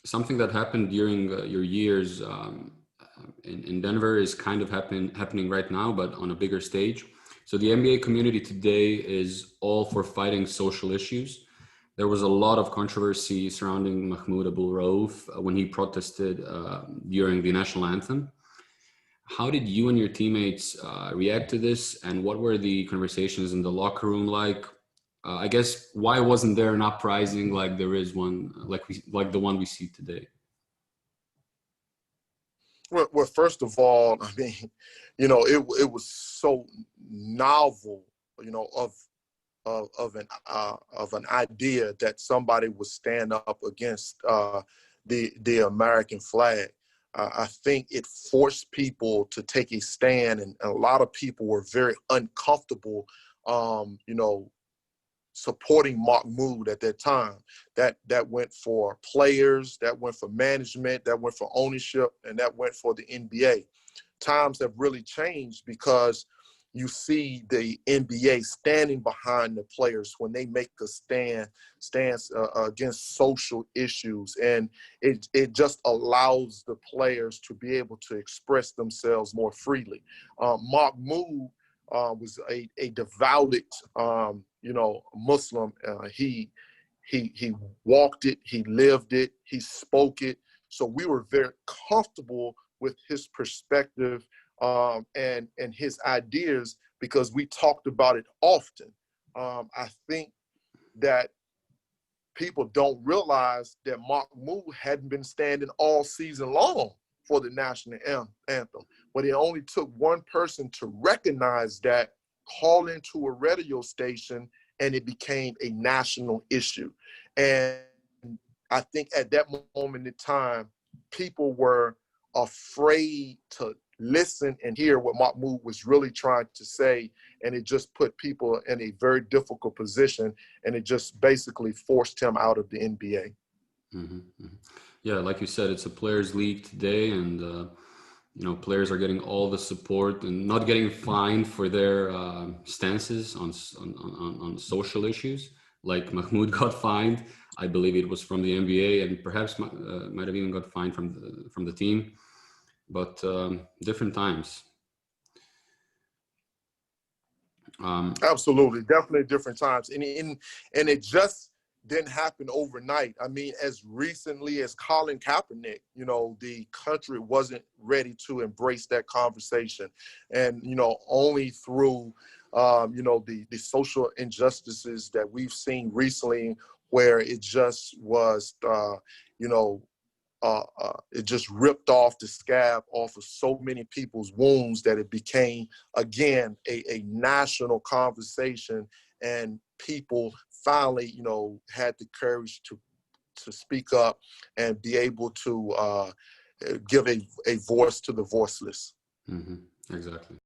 something that happened during your years in Denver is kind of happening right now, but on a bigger stage. So the NBA community today is all for fighting social issues. There was a lot of controversy surrounding Mahmoud Abdul Rauf when he protested during the national anthem. How did you and your teammates react to this, and what were the conversations in the locker room like? I guess why wasn't there an uprising like there is one, like the one we see today? Well, first of all, I mean, it was so novel, of an idea that somebody would stand up against the American flag. I think it forced people to take a stand, and a lot of people were very uncomfortable, supporting Mahmoud at that time. That went for players, that went for management, that went for ownership, and that went for the NBA. Times have really changed because you see the NBA standing behind the players when they make a stance against social issues, and it just allows the players to be able to express themselves more freely. Mahmoud was a devout, Muslim. He walked it, he lived it, he spoke it. So we were very comfortable with his perspective and his ideas because we talked about it often. I think that people don't realize that Mahmoud hadn't been standing all season long for the national anthem, but it only took one person to recognize that, call into a radio station, and it became a national issue. And I think at that moment in time, people were afraid to listen and hear what Mahmoud was really trying to say, and it just put people in a very difficult position, and it just basically forced him out of the NBA. Mm-hmm, mm-hmm. Yeah, like you said, it's a players' league today, and players are getting all the support and not getting fined for their stances on social issues. Like Mahmoud got fined, I believe it was from the NBA, and perhaps might have even got fined from the team. But different times. Absolutely, definitely different times, and it just didn't happen overnight. I mean, as recently as Colin Kaepernick, the country wasn't ready to embrace that conversation, and only through the social injustices that we've seen recently, where it just was it just ripped off the scab off of so many people's wounds that it became, again, a national conversation, and people finally, had the courage to speak up and be able to give a voice to the voiceless. Mm-hmm. Exactly.